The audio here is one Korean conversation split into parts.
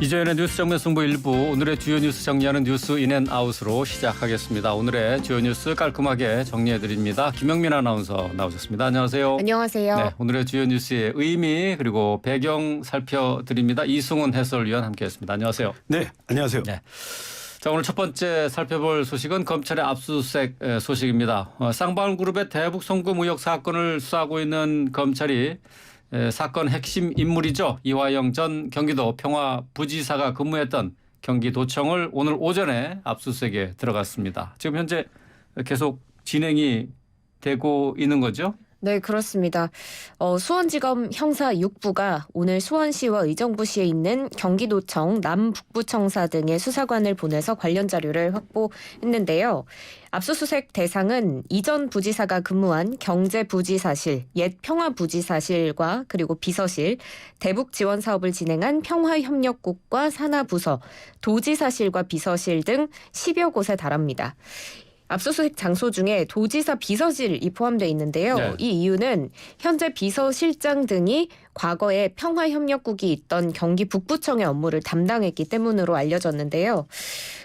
이재현의 뉴스 정면 승부 1부, 오늘의 주요 뉴스 정리하는 뉴스 인앤아웃으로 시작하겠습니다. 오늘의 주요 뉴스 깔끔하게 정리해드립니다. 김영민 아나운서 나오셨습니다. 안녕하세요. 안녕하세요. 네, 오늘의 주요 뉴스의 의미 그리고 배경 살펴드립니다. 이승훈 해설위원 함께했습니다. 안녕하세요. 네, 안녕하세요. 네. 자, 오늘 첫 번째 살펴볼 소식은 검찰의 압수수색 소식입니다. 쌍방울그룹의 대북 송금 의혹 사건을 수사하고 있는 검찰이 사건 핵심 인물이죠. 이화영 전 경기도 평화부지사가 근무했던 경기도청을 오늘 오전에 압수수색에 들어갔습니다. 지금 현재 계속 진행이 되고 있는 거죠? 네, 그렇습니다. 수원지검 형사 6부가 오늘 수원시와 의정부시에 있는 경기도청, 남북부청사 등의 수사관을 보내서 관련 자료를 확보했는데요. 압수수색 대상은 이전 부지사가 근무한 경제부지사실, 옛 평화부지사실과 그리고 비서실, 대북지원 사업을 진행한 평화협력국과 산하부서, 도지사실과 비서실 등 10여 곳에 달합니다. 압수수색 장소 중에 도지사 비서실이 포함되어 있는데요. 네. 이 이유는 현재 비서실장 등이 과거에 평화협력국이 있던 경기 북부청의 업무를 담당했기 때문으로 알려졌는데요.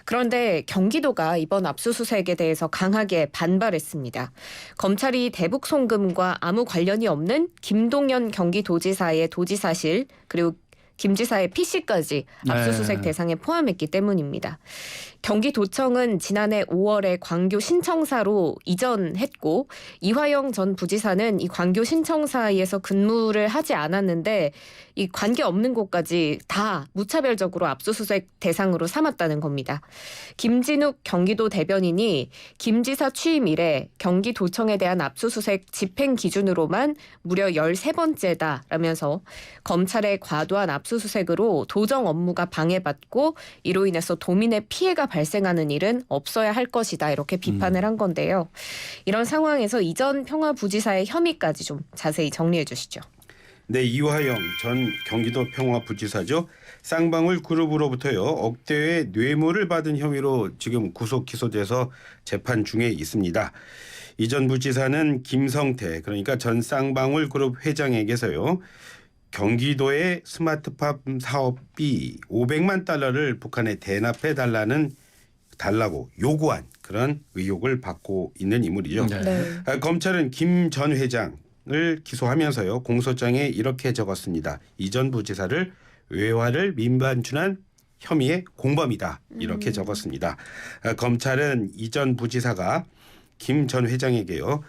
그런데 경기도가 이번 압수수색에 대해서 강하게 반발했습니다. 검찰이 대북 송금과 아무 관련이 없는 김동연 경기도지사의 도지사실 그리고 김 지사의 PC까지 압수수색 대상에 포함했기 때문입니다. 경기도청은 지난해 5월에 광교 신청사로 이전했고 이화영 전 부지사는 이 광교 신청사에서 근무를 하지 않았는데 이 관계없는 곳까지 다 무차별적으로 압수수색 대상으로 삼았다는 겁니다. 김진욱 경기도 대변인이 김 지사 취임 이래 경기도청에 대한 압수수색 집행 기준으로만 무려 13번째다라면서 검찰의 과도한 압수수색으로 도정 업무가 방해받고 이로 인해서 도민의 피해가 발생하는 일은 없어야 할 것이다 이렇게 비판을 한 건데요. 이런 상황에서 이전 평화부지사의 혐의까지 좀 자세히 정리해 주시죠. 네, 이화영 전 경기도 평화부지사죠. 쌍방울 그룹으로부터요 억대의 뇌물을 받은 혐의로 지금 구속 기소돼서 재판 중에 있습니다. 이전 부지사는 김성태 그러니까 전 쌍방울 그룹 회장에게서요 경기도의 스마트팜 사업비 500만 달러를 북한에 대납해 달라고 요구한 그런 의혹을 받고 있는 인물이죠. 네. 검찰은 김 전 회장을 기소하면서요 공소장에 이렇게 적었습니다. 이전 부지사를 외화를 민반춘한 혐의의 공범이다 이렇게 적었습니다. 검찰은 이전 부지사가 김 전 회장에게요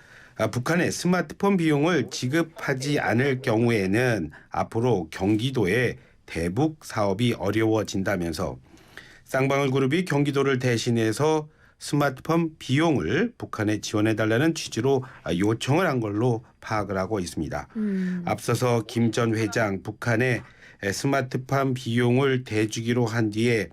북한의 스마트폰 비용을 지급하지 않을 경우에는 앞으로 경기도의 대북 사업이 어려워진다면서 쌍방울 그룹이 경기도를 대신해서 스마트폰 비용을 북한에 지원해달라는 취지로 요청을 한 걸로 파악을 하고 있습니다. 앞서서 김 전 회장 북한에 스마트폰 비용을 대주기로 한 뒤에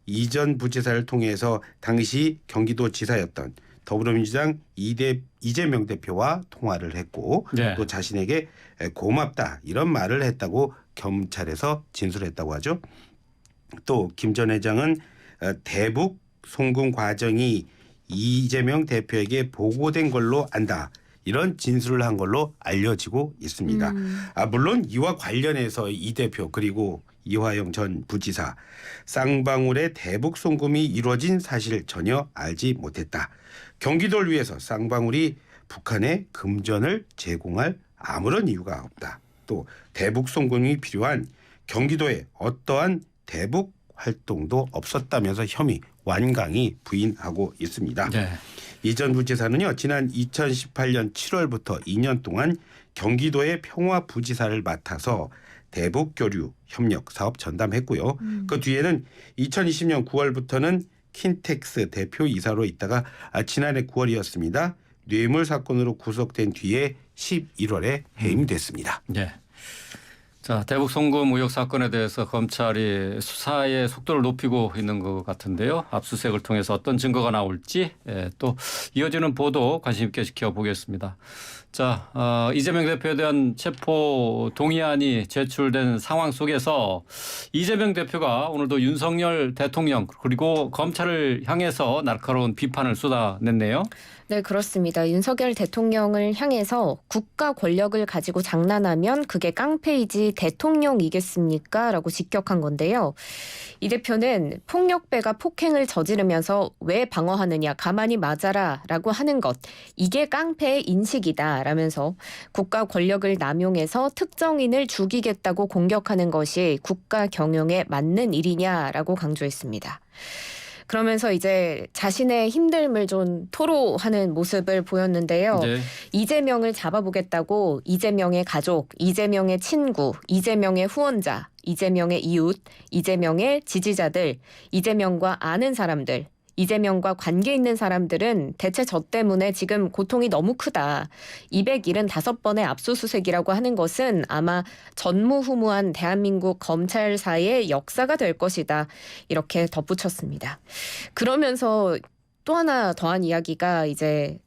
이전 부지사를 통해서 당시 경기도지사였던 더불어민주당 이재명 대표와 통화를 했고 네. 또 자신에게 고맙다 이런 말을 했다고 검찰에서 진술했다고 하죠. 또 김 전 회장은 대북 송금 과정이 이재명 대표에게 보고된 걸로 안다. 이런 진술을 한 걸로 알려지고 있습니다. 물론 이와 관련해서 이 대표 그리고 이화영 전 부지사 쌍방울의 대북 송금이 이루어진 사실 전혀 알지 못했다. 경기도를 위해서 쌍방울이 북한에 금전을 제공할 아무런 이유가 없다. 또 대북 송금이 필요한 경기도에 어떠한 대북 활동도 없었다면서 혐의 완강히 부인하고 있습니다. 네. 이전 부지사는요 지난 2018년 7월부터 2년 동안 경기도의 평화부지사를 맡아서 대북교류 협력 사업 전담했고요. 그 뒤에는 2020년 9월부터는 킨텍스 대표이사로 있다가 지난해 9월이었습니다. 뇌물 사건으로 구속된 뒤에 11월에 해임됐습니다. 네. 자, 대북 송금 의혹 사건에 대해서 검찰이 수사의 속도를 높이고 있는 것 같은데요. 압수수색을 통해서 어떤 증거가 나올지 또 이어지는 보도 관심 있게 지켜보겠습니다. 자, 이재명 대표에 대한 체포 동의안이 제출된 상황 속에서 이재명 대표가 오늘도 윤석열 대통령 그리고 검찰을 향해서 날카로운 비판을 쏟아냈네요. 네, 그렇습니다. 윤석열 대통령을 향해서 국가 권력을 가지고 장난하면 그게 깡패이지 대통령이겠습니까? 라고 직격한 건데요. 이 대표는 폭력배가 폭행을 저지르면서 왜 방어하느냐 가만히 맞아라 라고 하는 것 이게 깡패의 인식이다 라면서 국가 권력을 남용해서 특정인을 죽이겠다고 공격하는 것이 국가 경영에 맞는 일이냐라고 강조했습니다. 그러면서 이제 자신의 힘듦을 좀 토로하는 모습을 보였는데요. 네. 이재명을 잡아보겠다고 이재명의 가족, 이재명의 친구, 이재명의 후원자, 이재명의 이웃, 이재명의 지지자들, 이재명과 아는 사람들, 이재명과 관계 있는 사람들은 대체 저 때문에 지금 고통이 너무 크다. 275번의 압수수색이라고 하는 것은 아마 전무후무한 대한민국 검찰사의 역사가 될 것이다. 이렇게 덧붙였습니다. 그러면서 또 하나 더한 이야기가 이제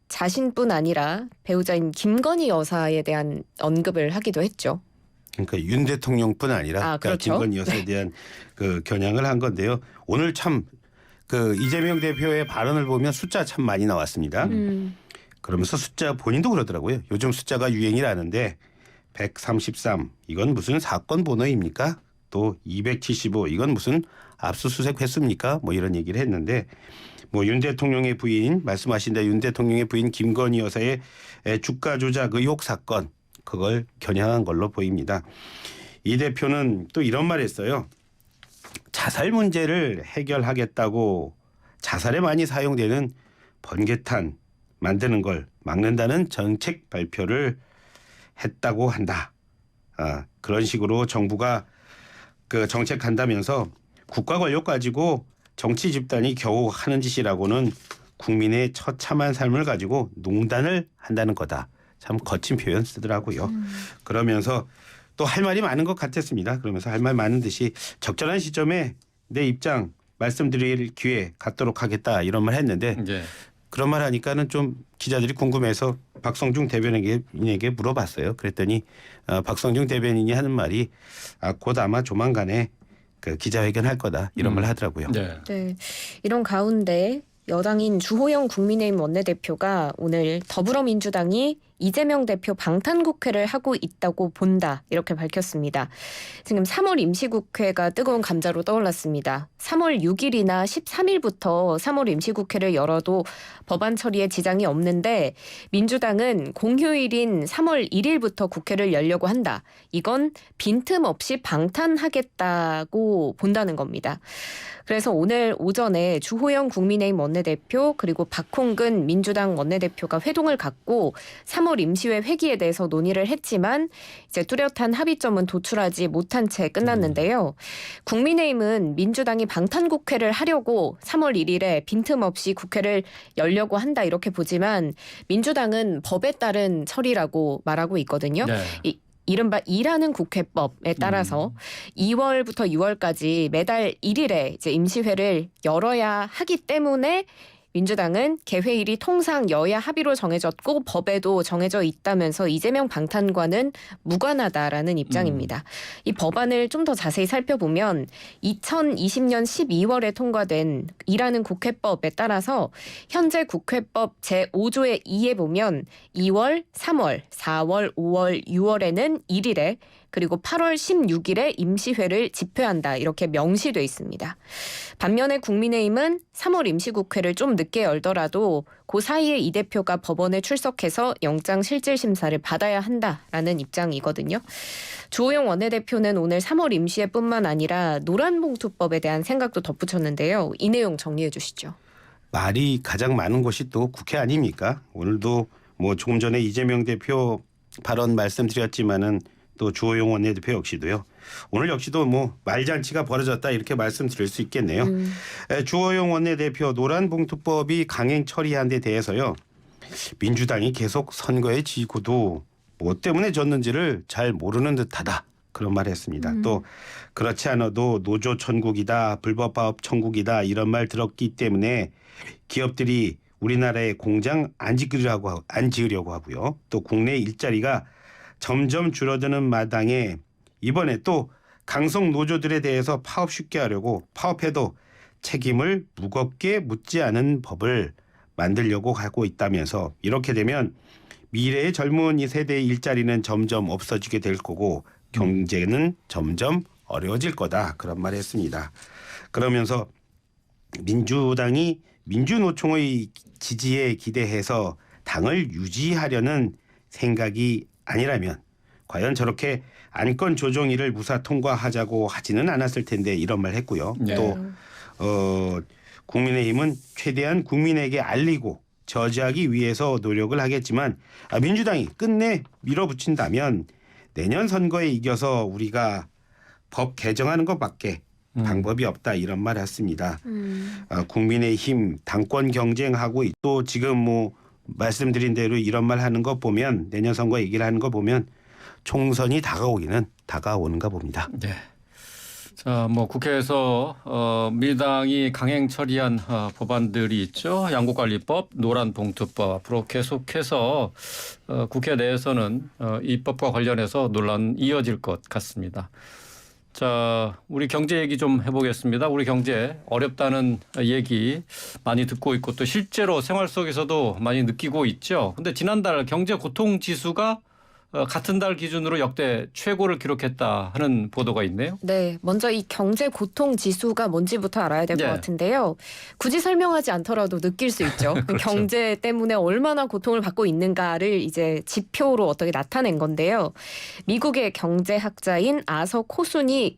자신뿐 아니라 배우자인 김건희 여사에 대한 언급을 하기도 했죠. 그러니까 윤 대통령뿐 아니라 그렇죠. 김건희 여사에 대한 그 겨냥을 한 건데요. 오늘 참 그 이재명 대표의 발언을 보면 숫자 참 많이 나왔습니다. 그러면서 숫자 본인도 그러더라고요. 요즘 숫자가 유행이라는데 133 이건 무슨 사건 번호입니까? 또 275 이건 무슨 압수수색 횟수입니까? 뭐 이런 얘기를 했는데 뭐 윤 대통령의 부인 말씀하신 대로 윤 대통령의 부인 김건희 여사의 주가 조작 의혹 사건 그걸 겨냥한 걸로 보입니다. 이 대표는 또 이런 말 했어요. 자살 문제를 해결하겠다고 자살에 많이 사용되는 번개탄 만드는 걸 막는다는 정책 발표를 했다고 한다. 그런 식으로 정부가 그 정책한다면서 국가 권력 가지고 정치 집단이 겨우 하는 짓이라고는 국민의 처참한 삶을 가지고 농단을 한다는 거다. 참 거친 표현 쓰더라고요. 그러면서 또 할 말이 많은 것 같았습니다. 그러면서 할 말 많은 듯이 적절한 시점에 내 입장 말씀드릴 기회 갖도록 하겠다 이런 말 했는데 네. 그런 말 하니까는 좀 기자들이 궁금해서 박성중 대변인에게 물어봤어요. 그랬더니 박성중 대변인이 하는 말이 곧 아마 조만간에 그 기자회견 할 거다 이런 말 하더라고요. 네. 네, 이런 가운데 여당인 주호영 국민의힘 원내대표가 오늘 더불어민주당이 이재명 대표 방탄국회를 하고 있다고 본다 이렇게 밝혔습니다. 지금 3월 임시국회가 뜨거운 감자로 떠올랐습니다. 3월 6일이나 13일부터 3월 임시국회를 열어도 법안 처리에 지장이 없는데 민주당은 공휴일인 3월 1일부터 국회를 열려고 한다. 이건 빈틈없이 방탄하겠다고 본다는 겁니다. 그래서 오늘 오전에 주호영 국민의힘 원내대표 그리고 박홍근 민주당 원내대표가 회동을 갖고 3월 임시회 회기에 대해서 논의를 했지만 이제 뚜렷한 합의점은 도출하지 못한 채 끝났는데요. 국민의힘은 민주당이 방탄국회를 하려고 3월 1일에 빈틈없이 국회를 열려고 한다 이렇게 보지만 민주당은 법에 따른 처리라고 말하고 있거든요. 네. 이른바 일하는 국회법에 따라서 2월부터 6월까지 매달 1일에 이제 임시회를 열어야 하기 때문에 민주당은 개회일이 통상 여야 합의로 정해졌고 법에도 정해져 있다면서 이재명 방탄과는 무관하다라는 입장입니다. 이 법안을 좀 더 자세히 살펴보면 2020년 12월에 통과된 일하는 국회법에 따라서 현재 국회법 제5조의 2에 보면 2월, 3월, 4월, 5월, 6월에는 1일에 그리고 8월 16일에 임시회를 집회한다 이렇게 명시돼 있습니다. 반면에 국민의힘은 3월 임시국회를 좀 늦게 열더라도 그 사이에 이 대표가 법원에 출석해서 영장실질심사를 받아야 한다라는 입장이거든요. 주호영 원내대표는 오늘 3월 임시회뿐만 아니라 노란봉투법에 대한 생각도 덧붙였는데요. 이 내용 정리해 주시죠. 말이 가장 많은 곳이 또 국회 아닙니까? 오늘도 뭐 조금 전에 이재명 대표 발언 말씀드렸지만은 또 주호영 원내대표 역시도요. 오늘 역시도 뭐 말잔치가 벌어졌다 이렇게 말씀드릴 수 있겠네요. 주호영 원내대표 노란봉투법이 강행 처리한 데 대해서요. 민주당이 계속 선거에 지고도 뭐 때문에 졌는지를 잘 모르는 듯하다. 그런 말 했습니다. 또 그렇지 않아도 노조 천국이다. 불법 파업 천국이다. 이런 말 들었기 때문에 기업들이 우리나라에 공장 안 지으려고 하고요. 또 국내 일자리가 점점 줄어드는 마당에 이번에 또 강성 노조들에 대해서 파업 쉽게 하려고 파업해도 책임을 무겁게 묻지 않은 법을 만들려고 하고 있다면서 이렇게 되면 미래의 젊은 이 세대의 일자리는 점점 없어지게 될 거고 경제는 점점 어려워질 거다. 그런 말을 했습니다. 그러면서 민주당이 민주노총의 지지에 기대해서 당을 유지하려는 생각이 아니라면 과연 저렇게 안건 조정위를 무사 통과하자고 하지는 않았을 텐데 이런 말 했고요. 네. 또 국민의힘은 최대한 국민에게 알리고 저지하기 위해서 노력을 하겠지만 민주당이 끝내 밀어붙인다면 내년 선거에 이겨서 우리가 법 개정하는 것밖에 방법이 없다 이런 말 했습니다. 국민의힘 당권 경쟁하고 또 지금 뭐 말씀드린 대로 이런 말 하는 거 보면 내년 선거 얘기를 하는 거 보면 총선이 다가오는가 봅니다. 네. 자, 뭐 국회에서 민주당이 강행 처리한 법안들이 있죠. 양국관리법, 노란봉투법 앞으로 계속해서 국회 내에서는 이 법과 관련해서 논란 이어질 것 같습니다. 자, 우리 경제 얘기 좀 해보겠습니다. 우리 경제 어렵다는 얘기 많이 듣고 있고 또 실제로 생활 속에서도 많이 느끼고 있죠. 근데 지난달 경제 고통 지수가 같은 달 기준으로 역대 최고를 기록했다 하는 보도가 있네요. 네, 먼저 이 경제 고통 지수가 뭔지부터 알아야 될 것 네. 같은데요. 굳이 설명하지 않더라도 느낄 수 있죠. 그렇죠. 경제 때문에 얼마나 고통을 받고 있는가를 이제 지표로 어떻게 나타낸 건데요. 미국의 경제학자인 아서 오쿤이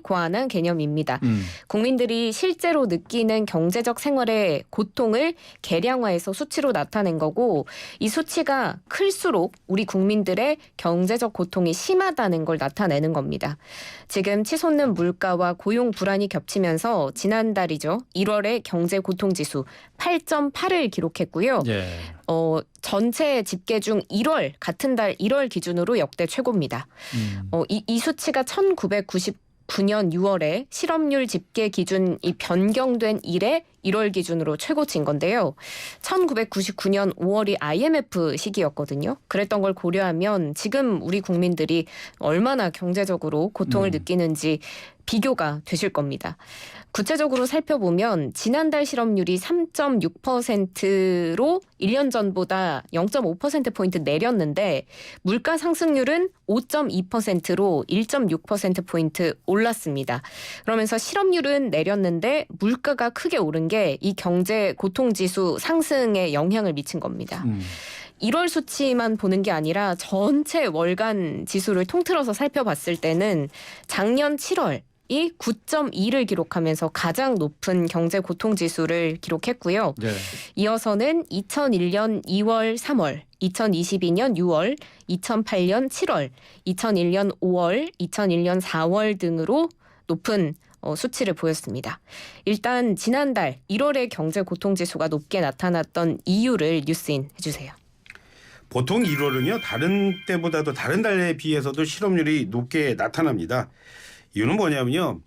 고안한 개념입니다. 국민들이 실제로 느끼는 경제적 생활의 고통을 계량화해서 수치로 나타낸 거고 이 수치가 클수록 우리 국민들의 경제적 고통이 심하다는 걸 나타내는 겁니다. 지금 치솟는 물가와 고용 불안이 겹치면서 지난달이죠. 1월에 경제 고통 지수 8.8을 기록했고요. 예. 전체 집계 중 1월 같은 달 1월 기준으로 역대 최고입니다. 이 수치가 1999년 6월에 실업률 집계 기준이 변경된 이래 1월 기준으로 최고치인 건데요. 1999년 5월이 IMF 시기였거든요. 그랬던 걸 고려하면 지금 우리 국민들이 얼마나 경제적으로 고통을 느끼는지 비교가 되실 겁니다. 구체적으로 살펴보면 지난달 실업률이 3.6%로 1년 전보다 0.5%포인트 내렸는데 물가 상승률은 5.2%로 1.6%포인트 올랐습니다. 그러면서 실업률은 내렸는데 물가가 크게 오른 게 이 경제 고통지수 상승에 영향을 미친 겁니다. 1월 수치만 보는 게 아니라 전체 월간 지수를 통틀어서 살펴봤을 때는 작년 7월 이 9.2를 기록하면서 가장 높은 경제 고통 지수를 기록했고요. 네. 이어서는 2001년 2월, 3월, 2022년 6월, 2008년 7월, 2001년 5월, 2001년 4월 등으로 높은 수치를 보였습니다. 일단 지난달 1월의 경제 고통 지수가 높게 나타났던 이유를 뉴스인 해주세요. 보통 1월은요 다른 때보다도 다른 달에 비해서도 실업률이 높게 나타납니다. 이유는 뭐냐면요.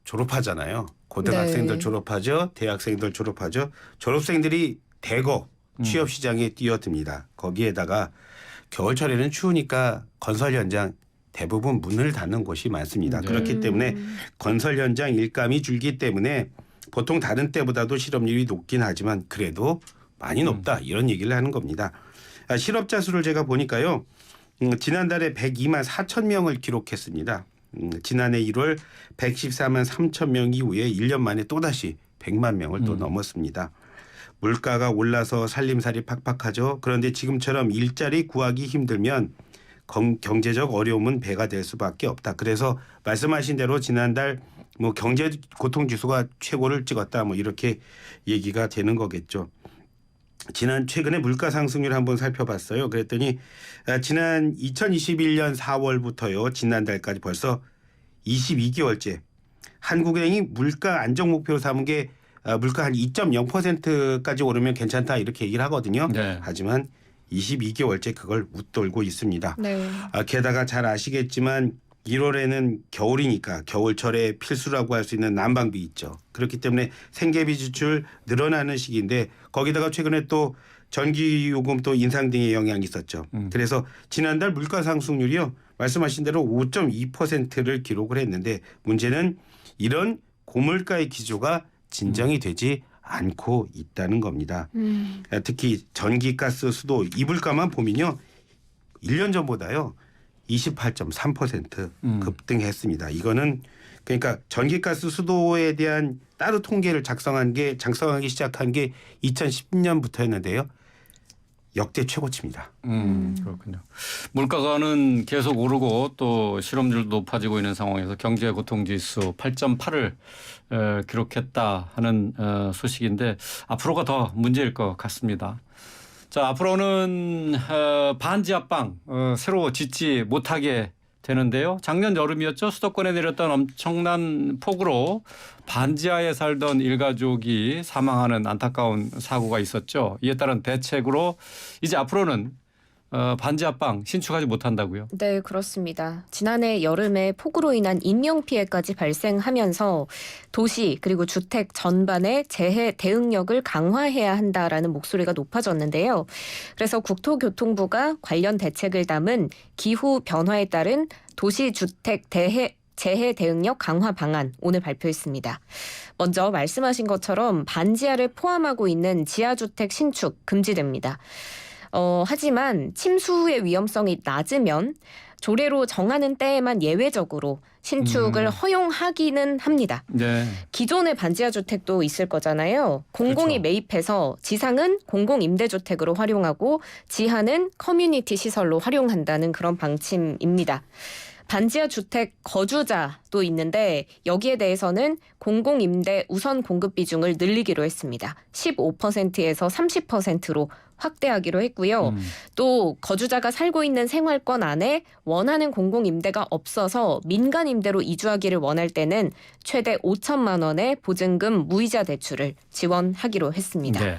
졸업하잖아요. 고등학생들 네. 졸업하죠. 대학생들 졸업하죠. 졸업생들이 대거 취업시장에 뛰어듭니다. 거기에다가 겨울철에는 추우니까 건설 현장 대부분 문을 닫는 곳이 많습니다. 네. 그렇기 때문에 건설 현장 일감이 줄기 때문에 보통 다른 때보다도 실업률이 높긴 하지만 그래도 많이 높다 이런 얘기를 하는 겁니다. 실업자 수를 제가 보니까요. 지난달에 102만 4천 명을 기록했습니다. 지난해 1월 114만 3천 명 이후에 1년 만에 또다시 100만 명을 또 넘었습니다. 물가가 올라서 살림살이 팍팍하죠. 그런데 지금처럼 일자리 구하기 힘들면 경제적 어려움은 배가 될 수밖에 없다. 그래서 말씀하신 대로 지난달 뭐 경제 고통 지수가 최고를 찍었다. 뭐 이렇게 얘기가 되는 거겠죠. 최근에 물가 상승률 한번 살펴봤어요. 그랬더니 지난 2021년 4월부터요. 지난달까지 벌써 22개월째 한국은행이 물가 안정 목표로 삼은 게 물가 한 2.0%까지 오르면 괜찮다 이렇게 얘기를 하거든요. 네. 하지만 22개월째 그걸 웃돌고 있습니다. 네. 게다가 잘 아시겠지만 1월에는 겨울이니까 겨울철에 필수라고 할 수 있는 난방비 있죠. 그렇기 때문에 생계비 지출 늘어나는 시기인데 거기다가 최근에 또 전기요금 또 인상 등의 영향이 있었죠. 그래서 지난달 물가 상승률이요. 말씀하신 대로 5.2%를 기록을 했는데 문제는 이런 고물가의 기조가 진정이 되지 않고 있다는 겁니다. 특히 전기, 가스, 수도 이 물가만 보면요. 1년 전보다요. 28.3% 급등했습니다. 이거는 그러니까 전기가스 수도에 대한 따로 통계를 작성하기 시작한 게 2010년부터였는데요. 역대 최고치입니다. 그렇군요. 물가가는 계속 오르고 또 실업률도 높아지고 있는 상황에서 경제 고통지수 8.8을 기록했다 하는 소식인데 앞으로가 더 문제일 것 같습니다. 자, 앞으로는 반지 하방 새로 짓지 못하게 되는데요. 작년 여름이었죠. 수도권에 내렸던 엄청난 폭우로 반지하에 살던 일가족이 사망하는 안타까운 사고가 있었죠. 이에 따른 대책으로 이제 앞으로는 반지 하방 신축하지 못한다고요? 네, 그렇습니다. 지난해 여름에 폭우로 인한 인명피해까지 발생하면서 도시 그리고 주택 전반의 재해 대응력을 강화해야 한다라는 목소리가 높아졌는데요. 그래서 국토교통부가 관련 대책을 담은 기후 변화에 따른 도시주택 재해 대응력 강화 방안 오늘 발표했습니다. 먼저 말씀하신 것처럼 반지하를 포함하고 있는 지하주택 신축 금지됩니다. 하지만 침수의 위험성이 낮으면 조례로 정하는 때에만 예외적으로 신축을 허용하기는 합니다. 네. 기존의 반지하 주택도 있을 거잖아요. 공공이 그렇죠. 매입해서 지상은 공공임대주택으로 활용하고 지하는 커뮤니티 시설로 활용한다는 그런 방침입니다. 반지하 주택 거주자도 있는데 여기에 대해서는 공공임대 우선 공급 비중을 늘리기로 했습니다. 15%에서 30%로 확대하기로 했고요. 또 거주자가 살고 있는 생활권 안에 원하는 공공임대가 없어서 민간임대로 이주하기를 원할 때는 최대 5천만 원의 보증금 무이자 대출을 지원하기로 했습니다. 네.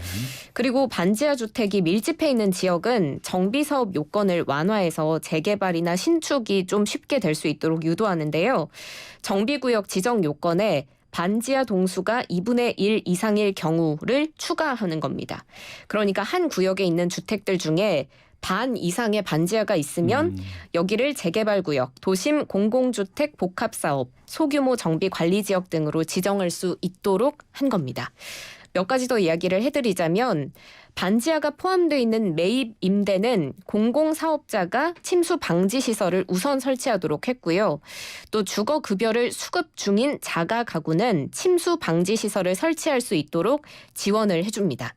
그리고 반지하 주택이 밀집해 있는 지역은 정비사업 요건을 완화해서 재개발이나 신축이 좀 쉽게 될 수 있도록 유도하는데요. 정비구역 지정 요건에 반지하 동수가 2분의 1 이상일 경우를 추가하는 겁니다. 그러니까 한 구역에 있는 주택들 중에 반 이상의 반지하가 있으면 여기를 재개발구역, 도심 공공주택 복합사업, 소규모 정비 관리지역 등으로 지정할 수 있도록 한 겁니다. 몇 가지 더 이야기를 해드리자면 반지하가 포함되어 있는 매입 임대는 공공사업자가 침수 방지 시설을 우선 설치하도록 했고요. 또 주거급여를 수급 중인 자가 가구는 침수 방지 시설을 설치할 수 있도록 지원을 해줍니다.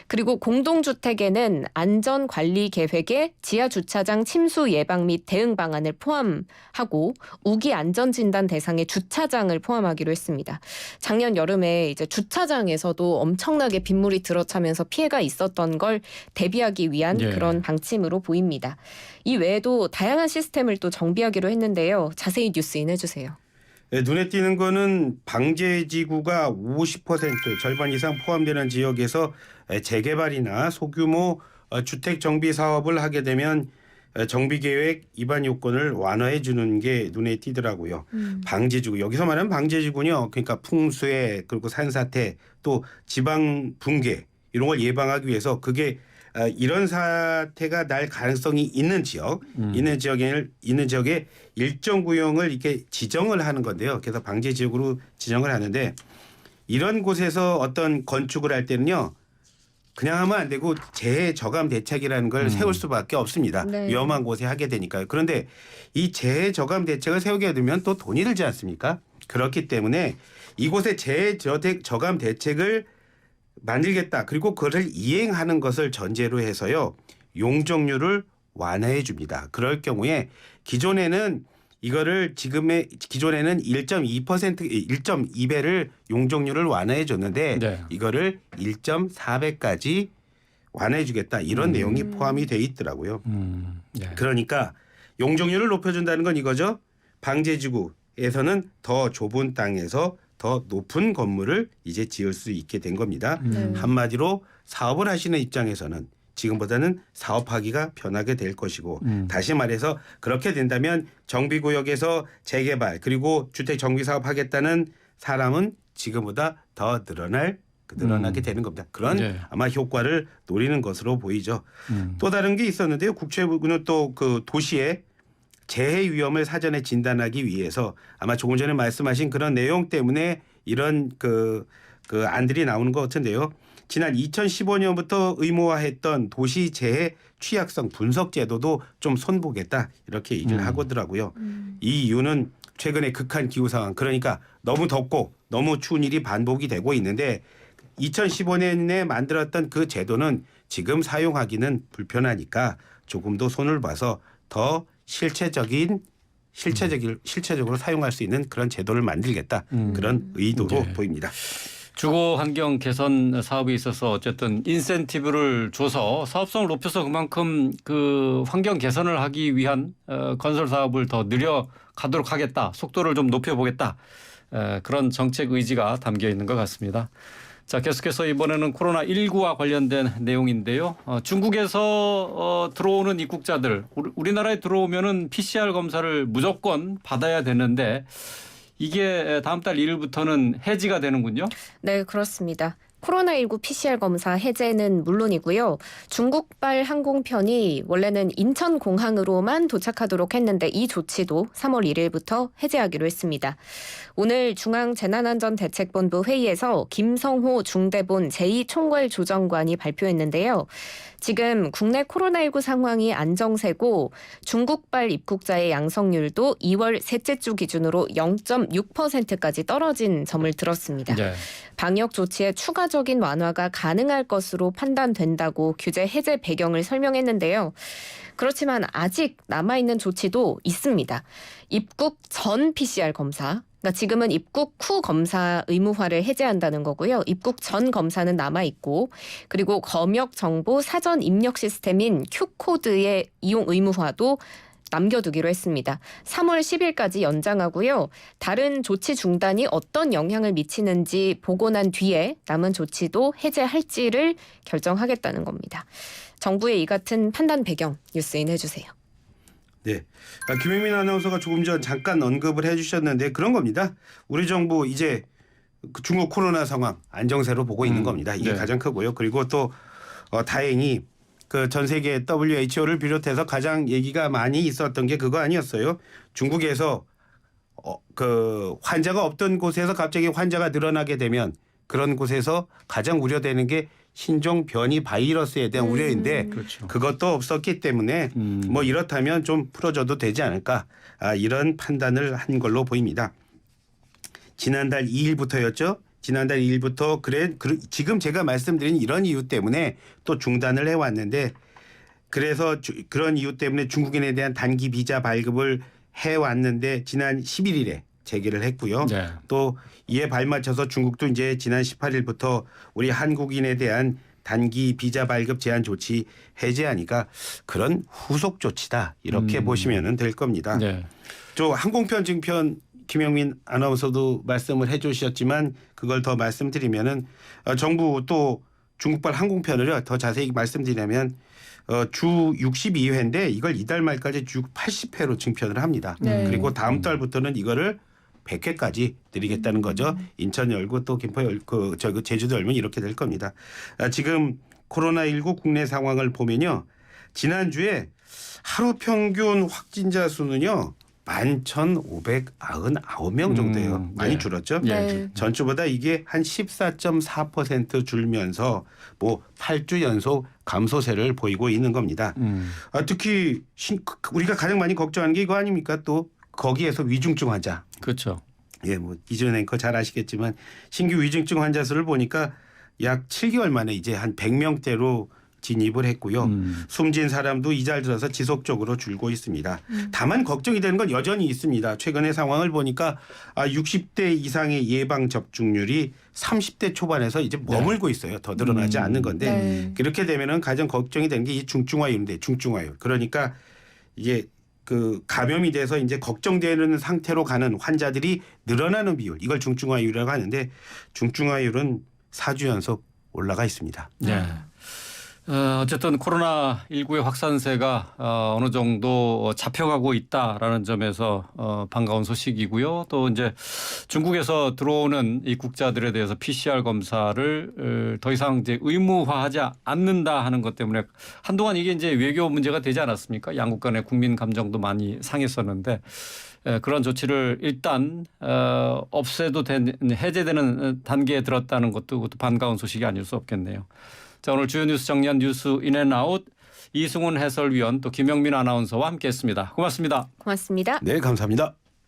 그리고 공동주택에는 안전관리계획에 지하주차장 침수 예방 및 대응 방안을 포함하고 우기 안전진단 대상의 주차장을 포함하기로 했습니다. 작년 여름에 이제 주차장에서도 엄청나게 빗물이 들어차면서 피해가 있었던 걸 대비하기 위한 그런 방침으로 보입니다. 이 외에도 다양한 시스템을 또 정비하기로 했는데요. 자세히 뉴스인 해주세요. 네, 눈에 띄는 거는 방제지구가 50% 절반 이상 포함되는 지역에서 재개발이나 소규모 주택 정비 사업을 하게 되면 정비계획 위반 요건을 완화해 주는 게 눈에 띄더라고요. 방제지구 여기서 말하는 방제지구는요. 그러니까 풍수해 그리고 산사태 또 지방 붕괴 이런 걸 예방하기 위해서 그게 이런 사태가 날 가능성이 있는 있는 지역에 일정 구역을 이렇게 지정을 하는 건데요. 그래서 방제 지역으로 지정을 하는데 이런 곳에서 어떤 건축을 할 때는요. 그냥 하면 안 되고 재해 저감 대책이라는 걸 세울 수밖에 없습니다. 네. 위험한 곳에 하게 되니까요. 그런데 이 재해 저감 대책을 세우게 되면 또 돈이 들지 않습니까? 그렇기 때문에 이곳에 재해 저감 대책을 만들겠다. 그리고 그것을 이행하는 것을 전제로 해서요. 용적률을 완화해 줍니다. 그럴 경우에 기존에는 1.2배를 용적률을 완화해 줬는데 네. 이거를 1.4배까지 완화해 주겠다. 이런 내용이 포함이 돼 있더라고요. 네. 그러니까 용적률을 높여준다는 건 이거죠. 방제지구에서는 더 좁은 땅에서 더 높은 건물을 이제 지을 수 있게 된 겁니다. 한마디로 사업을 하시는 입장에서는 지금보다는 사업하기가 편하게 될 것이고 다시 말해서 그렇게 된다면 정비구역에서 재개발 그리고 주택 정비 사업 하겠다는 사람은 지금보다 더 늘어나게 되는 겁니다. 그런 아마 효과를 노리는 것으로 보이죠. 또 다른 게 있었는데요. 국토부는 또 그 도시의 재해 위험을 사전에 진단하기 위해서 아마 조금 전에 말씀하신 그런 내용 때문에 이런 그 그 안들이 나오는 것 같은데요. 지난 2015년부터 의무화했던 도시재해 취약성 분석 제도도 좀 손보겠다 이렇게 얘기를 하고더라고요. 이 이유는 최근에 극한 기후 상황, 그러니까 너무 덥고 너무 추운 일이 반복이 되고 있는데 2015년에 만들었던 그 제도는 지금 사용하기는 불편하니까 조금 더 손을 봐서 더 실체적으로 사용할 수 있는 그런 제도를 만들겠다. 그런 의도로 네. 보입니다. 주거 환경 개선 사업에 있어서 어쨌든 인센티브를 줘서 사업성을 높여서 그만큼 그 환경 개선을 하기 위한 건설 사업을 더 늘려가도록 하겠다. 속도를 좀 높여보겠다. 그런 정책 의지가 담겨 있는 것 같습니다. 자, 계속해서 이번에는 코로나19와 관련된 내용인데요. 중국에서 들어오는 입국자들, 우리나라에 들어오면은 PCR 검사를 무조건 받아야 되는데 이게 다음 달 1일부터는 해지가 되는군요. 네, 그렇습니다. 코로나19 PCR 검사 해제는 물론이고요. 중국발 항공편이 원래는 인천공항으로만 도착하도록 했는데 이 조치도 3월 1일부터 해제하기로 했습니다. 오늘 중앙재난안전대책본부 회의에서 김성호 중대본 제2총괄조정관이 발표했는데요. 지금 국내 코로나19 상황이 안정세고 중국발 입국자의 양성률도 2월 셋째 주 기준으로 0.6%까지 떨어진 점을 들었습니다. 네. 방역 조치의 추가적인 완화가 가능할 것으로 판단된다고 규제 해제 배경을 설명했는데요. 그렇지만 아직 남아있는 조치도 있습니다. 입국 전 PCR 검사. 그러니까 지금은 입국 후 검사 의무화를 해제한다는 거고요. 입국 전 검사는 남아있고 그리고 검역 정보 사전 입력 시스템인 Q코드의 이용 의무화도 남겨두기로 했습니다. 3월 10일까지 연장하고요. 다른 조치 중단이 어떤 영향을 미치는지 보고 난 뒤에 남은 조치도 해제할지를 결정하겠다는 겁니다. 정부의 이 같은 판단 배경 뉴스인 해주세요. 네, 김영민 아나운서가 조금 전 잠깐 언급을 해주셨는데 그런 겁니다. 우리 정부 이제 그 중국 코로나 상황 안정세로 보고 있는 겁니다. 이게 네. 가장 크고요. 그리고 또 다행히 그 전 세계 WHO를 비롯해서 가장 얘기가 많이 있었던 게 그거 아니었어요. 중국에서 그 환자가 없던 곳에서 갑자기 환자가 늘어나게 되면 그런 곳에서 가장 우려되는 게 신종 변이 바이러스에 대한 우려인데 그렇죠. 그것도 없었기 때문에 뭐 이렇다면 좀 풀어줘도 되지 않을까 이런 판단을 한 걸로 보입니다. 지난달 2일부터였죠. 지난달 2일부터 지금 제가 말씀드린 이런 이유 때문에 또 중단을 해왔는데 그래서 그런 이유 때문에 중국인에 대한 단기 비자 발급을 해왔는데 지난 11일에 재개를 했고요. 네. 또 이에 발맞춰서 중국도 이제 지난 18일부터 우리 한국인에 대한 단기 비자 발급 제한 조치 해제하니까 그런 후속 조치다 이렇게 보시면 될 겁니다. 네. 저 항공편 증편 김영민 아나운서도 말씀을 해주셨지만 그걸 더 말씀드리면은 정부 또 중국발 항공편을 더 자세히 말씀드리면 주 62회인데 이걸 이달 말까지 주 80회로 증편을 합니다. 네. 그리고 다음 달부터는 이거를 100회까지 드리겠다는 거죠. 인천 열고 또 김포 열고 제주도 열면 이렇게 될 겁니다. 지금 코로나19 국내 상황을 보면요. 지난주에 하루 평균 확진자 수는요. 11,599명 정도예요. 많이 네. 줄었죠. 네. 전주보다 이게 한 14.4% 줄면서 뭐 8주 연속 감소세를 보이고 있는 겁니다. 특히 우리가 가장 많이 걱정하는 게 이거 아닙니까? 또 거기에서 위중증 환자. 그렇죠. 예, 뭐 이준 앵커 잘 아시겠지만 신규 위중증 환자 수를 보니까 약 7개월 만에 이제 한 100명대로 진입을 했고요. 숨진 사람도 이달 들어서 지속적으로 줄고 있습니다. 다만 걱정이 되는 건 여전히 있습니다. 최근의 상황을 보니까 60대 이상의 예방 접종률이 30대 초반에서 이제 머물고 있어요. 더 늘어나지 않는 건데 네. 그렇게 되면은 가장 걱정이 되는 게 이 중증화율인데 중증화율. 그러니까 이게 그 감염이 돼서 이제 걱정되는 상태로 가는 환자들이 늘어나는 비율 이걸 중증화율이라고 하는데 중증화율은 4주 연속 올라가 있습니다. 네. 어쨌든 코로나19의 확산세가 어느 정도 잡혀가고 있다라는 점에서 반가운 소식이고요. 또 이제 중국에서 들어오는 입국자들에 대해서 PCR 검사를 더 이상 이제 의무화하지 않는다 하는 것 때문에 한동안 이게 이제 외교 문제가 되지 않았습니까? 양국 간의 국민 감정도 많이 상했었는데 그런 조치를 일단 없애도 해제되는 단계에 들었다는 것도 그것도 반가운 소식이 아닐 수 없겠네요. 자, 오늘 주요 뉴스 정리한 뉴스 인앤아웃 이승훈 해설위원 또 김영민 아나운서와 함께했습니다. 고맙습니다. 고맙습니다. 네, 감사합니다.